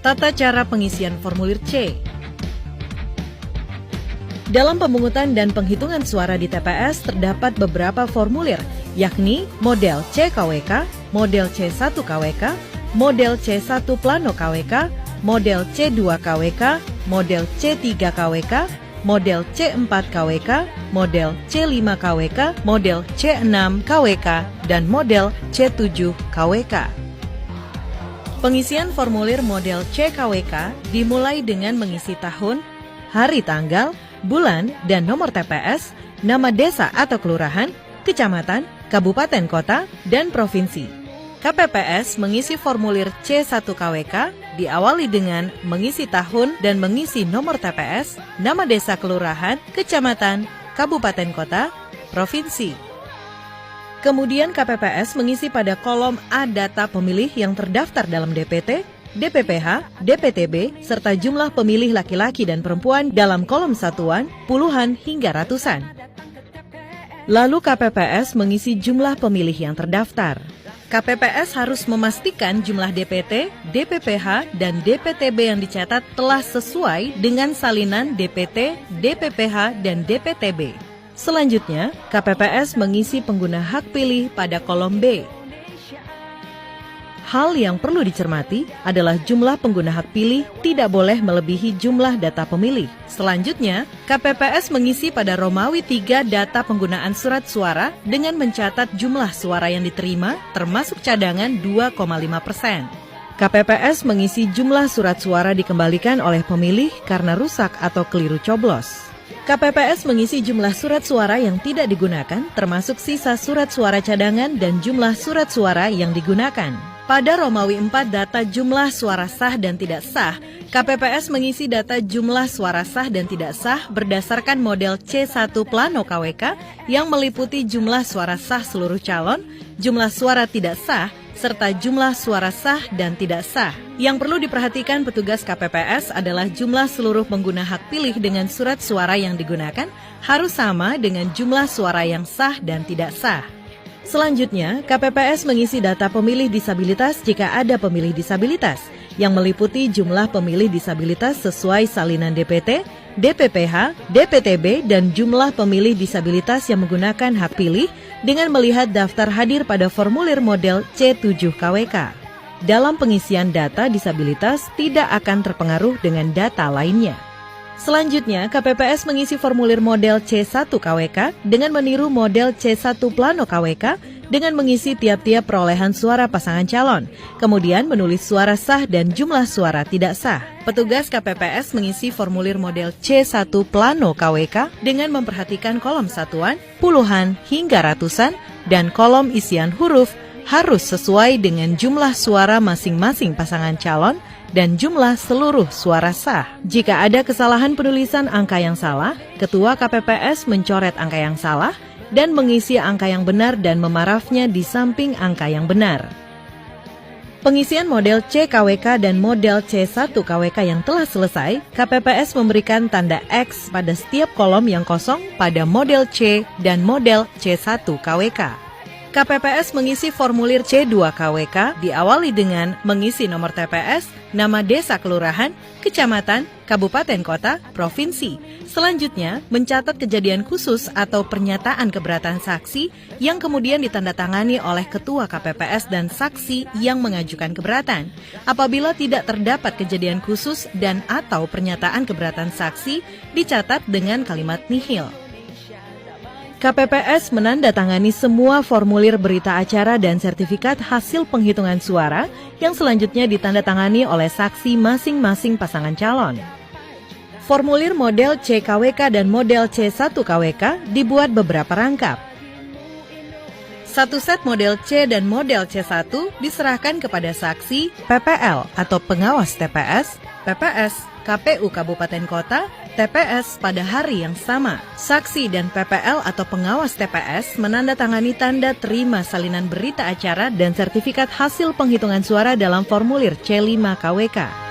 Tata cara pengisian formulir C. Dalam pemungutan dan penghitungan suara di TPS terdapat beberapa formulir, yakni model C-KWK, model C1-KWK, model C1 Plano KWK, model C2-KWK, model C3-KWK, model C4-KWK, model C5-KWK, model C6-KWK, dan model C7-KWK. Pengisian formulir model C-KWK dimulai dengan mengisi tahun, hari tanggal, bulan, dan nomor TPS, nama desa atau kelurahan, kecamatan, kabupaten kota, dan provinsi. KPPS mengisi formulir C1-KWK diawali dengan mengisi tahun dan mengisi nomor TPS, nama desa kelurahan, kecamatan, kabupaten kota, provinsi. Kemudian KPPS mengisi pada kolom A data pemilih yang terdaftar dalam DPT, DPPH, DPTB, serta jumlah pemilih laki-laki dan perempuan dalam kolom satuan, puluhan hingga ratusan. Lalu KPPS mengisi jumlah pemilih yang terdaftar. KPPS harus memastikan jumlah DPT, DPPH, dan DPTB yang dicatat telah sesuai dengan salinan DPT, DPPH, dan DPTB. Selanjutnya, KPPS mengisi pengguna hak pilih pada kolom B. Hal yang perlu dicermati adalah jumlah pengguna hak pilih tidak boleh melebihi jumlah data pemilih. Selanjutnya, KPPS mengisi pada Romawi 3 data penggunaan surat suara dengan mencatat jumlah suara yang diterima termasuk cadangan 2,5%. KPPS mengisi jumlah surat suara dikembalikan oleh pemilih karena rusak atau keliru coblos. KPPS mengisi jumlah surat suara yang tidak digunakan termasuk sisa surat suara cadangan dan jumlah surat suara yang digunakan. Pada Romawi 4 data jumlah suara sah dan tidak sah, KPPS mengisi data jumlah suara sah dan tidak sah berdasarkan model C1 Plano KWK yang meliputi jumlah suara sah seluruh calon, jumlah suara tidak sah, serta jumlah suara sah dan tidak sah. Yang perlu diperhatikan petugas KPPS adalah jumlah seluruh pengguna hak pilih dengan surat suara yang digunakan harus sama dengan jumlah suara yang sah dan tidak sah. Selanjutnya, KPPS mengisi data pemilih disabilitas jika ada pemilih disabilitas, yang meliputi jumlah pemilih disabilitas sesuai salinan DPT, DPPH, DPTB, dan jumlah pemilih disabilitas yang menggunakan hak pilih dengan melihat daftar hadir pada formulir model C7-KWK. Dalam pengisian data disabilitas tidak akan terpengaruh dengan data lainnya. Selanjutnya, KPPS mengisi formulir model C1-KWK dengan meniru model C1 Plano KWK dengan mengisi tiap-tiap perolehan suara pasangan calon, kemudian menulis suara sah dan jumlah suara tidak sah. Petugas KPPS mengisi formulir model C1 Plano KWK dengan memperhatikan kolom satuan, puluhan hingga ratusan, dan kolom isian huruf harus sesuai dengan jumlah suara masing-masing pasangan calon dan jumlah seluruh suara sah. Jika ada kesalahan penulisan angka yang salah, Ketua KPPS mencoret angka yang salah dan mengisi angka yang benar dan memarafnya di samping angka yang benar. Pengisian model C-KWK dan model C1-KWK yang telah selesai, KPPS memberikan tanda X pada setiap kolom yang kosong pada model C dan model C1-KWK. KPPS mengisi formulir C2-KWK diawali dengan mengisi nomor TPS, nama desa kelurahan, kecamatan, kabupaten kota, provinsi. Selanjutnya, mencatat kejadian khusus atau pernyataan keberatan saksi yang kemudian ditandatangani oleh Ketua KPPS dan saksi yang mengajukan keberatan. Apabila tidak terdapat kejadian khusus dan atau pernyataan keberatan saksi, dicatat dengan kalimat nihil. KPPS menandatangani semua formulir berita acara dan sertifikat hasil penghitungan suara yang selanjutnya ditandatangani oleh saksi masing-masing pasangan calon. Formulir model C-KWK dan model C1-KWK dibuat beberapa rangkap. Satu set model C dan model C1 diserahkan kepada saksi PPL atau pengawas TPS, PPS, KPU Kabupaten Kota, TPS pada hari yang sama. Saksi dan PPL atau pengawas TPS menandatangani tanda terima salinan berita acara dan sertifikat hasil penghitungan suara dalam formulir C5-KWK.